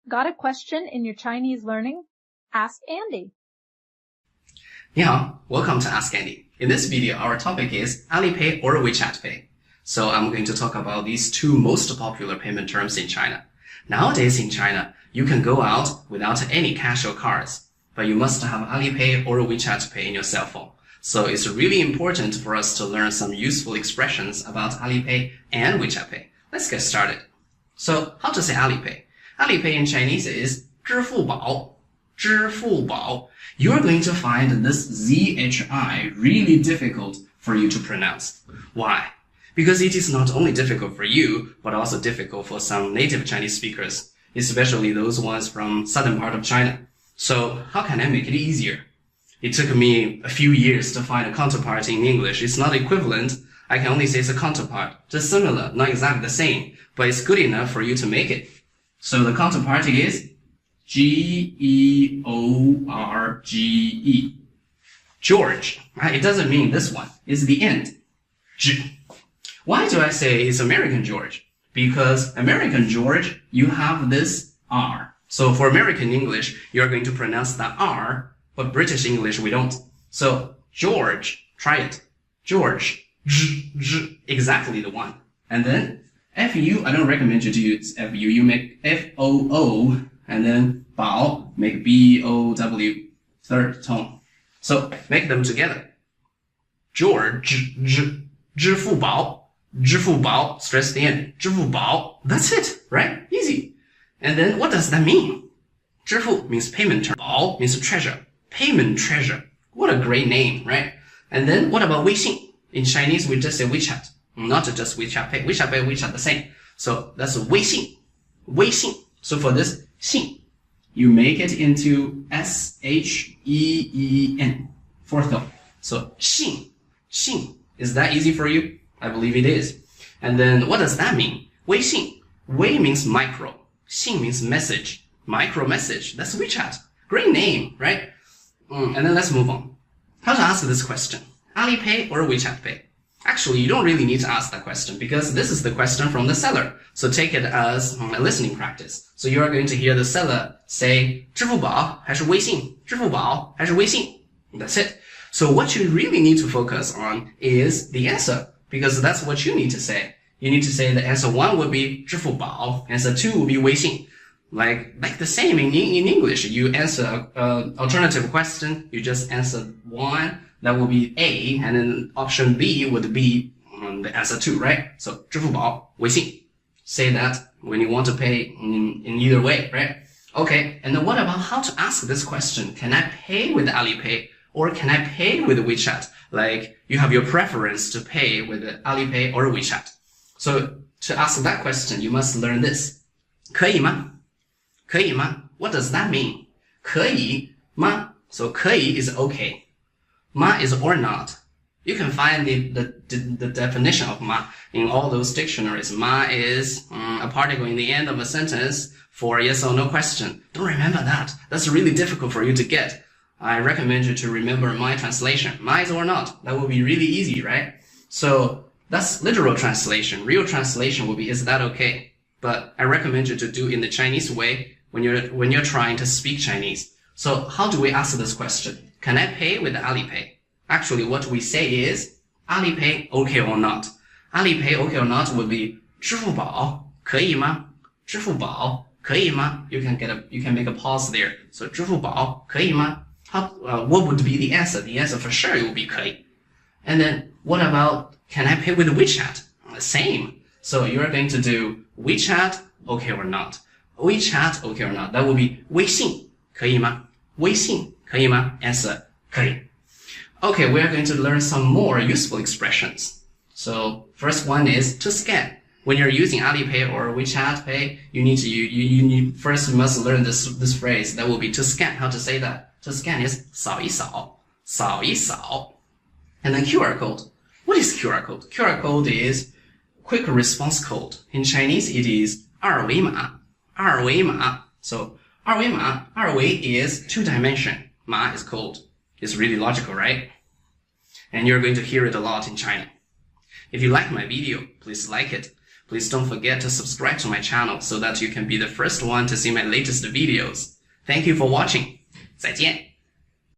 Got a question in your Chinese learning? Ask Andy. 你好, welcome to Ask Andy. In this video, our topic is Alipay or Wechat Pay. So I'm going to talk about these two most popular payment terms in China. Nowadays in China, you can go out without any cash or cards, but you must have Alipay or Wechat Pay in your cell phone. So it's really important for us to learn some useful expressions about Alipay and Wechat Pay. Let's get started. So how to say Alipay? Alipay in Chinese is 支付宝. 支付宝. You're going to find this ZHI really difficult for you to pronounce. Why? Because it is not only difficult for you, but also difficult for some native Chinese speakers, especially those ones from southern part of China. So how can I make it easier? It took me a few years to find a counterpart in English. It's not equivalent. I can only say it's a counterpart. Just similar, not exactly the same, but it's good enough for you to make it. So the counterpart is George. George. It doesn't mean this one. It's the end. Why do I say it's American George? Because American George, you have this R. So for American English, you're going to pronounce the R, but British English, we don't. So George, try it. George. Exactly the one. And then FU, I don't recommend you to use FU. You make FOO, and then Bao, make BOW, third tone. So make them together. George, 支付宝, 支付宝, stress the end. 支付宝. That's it, right? Easy. And then what does that mean? 支付 means payment term. 宝 means treasure. Payment treasure. What a great name, right? And then what about 微信? In Chinese, we just say WeChat, not just WeChat Pay. WeChat Pay, WeChat the same. So that's 微信. 微信. So for this 信, you make it into SHEEN, fourth tone. So 信, 信. Is that easy for you? I believe it is. And then what does that mean? 微信. 微 means micro. 信 means message. Micro message. That's WeChat. Great name, right? And then let's move on. How to answer this question? Alipay or Wechat Pay? Actually, you don't really need to ask that question because this is the question from the seller. So take it as a listening practice. So you are going to hear the seller say, 支付宝还是微信? 支付宝还是微信? That's it. So what you really need to focus on is the answer, because that's what you need to say. You need to say the answer 1 would be 支付宝, answer 2 would be 微信. Like the same in English. You answer an alternative question, you just answer 1. That will be A, and then option B would be the answer 2, right? So 支付宝, 微信. Say that when you want to pay in either way, right? Okay, and then what about how to ask this question? Can I pay with Alipay or can I pay with WeChat? Like you have your preference to pay with Alipay or WeChat. So to ask that question, you must learn this. 可以吗? 可以吗? What does that mean? 可以吗? So 可以 is okay. Ma is or not. You can find the definition of ma in all those dictionaries. Ma is a particle in the end of a sentence for a yes or no question. Don't remember that. That's really difficult for you to get. I recommend you to remember my translation. Ma is or not. That will be really easy, right? So that's literal translation. Real translation will be, is that okay? But I recommend you to do in the Chinese way when you're trying to speak Chinese. So how do we answer this question? Can I pay with Alipay? Actually, what we say is Alipay okay or not. Alipay okay or not would be 支付宝可以吗? 支付宝可以吗? You can make a pause there. So 支付宝可以吗? What would be the answer? The answer for sure it would be 可以. And then what about can I pay with WeChat? Same. So you're going to do WeChat okay or not. WeChat okay or not. That would be 微信可以吗? 微信可以吗? Answer 可以. Okay, we are going to learn some more useful expressions. So first one is to scan. When you're using Alipay or WeChat Pay, you must learn this phrase. That will be to scan. How to say that? To scan is 扫一扫, 扫一扫. And then QR code. What is QR code? QR code is quick response code. In Chinese, it is 二维码, 二维码. So 二维码, 二维 is 2 dimension. Ma is code. It's really logical, right? And you're going to hear it a lot in China. If you like my video, please like it. Please don't forget to subscribe to my channel so that you can be the first one to see my latest videos. Thank you for watching. 再见。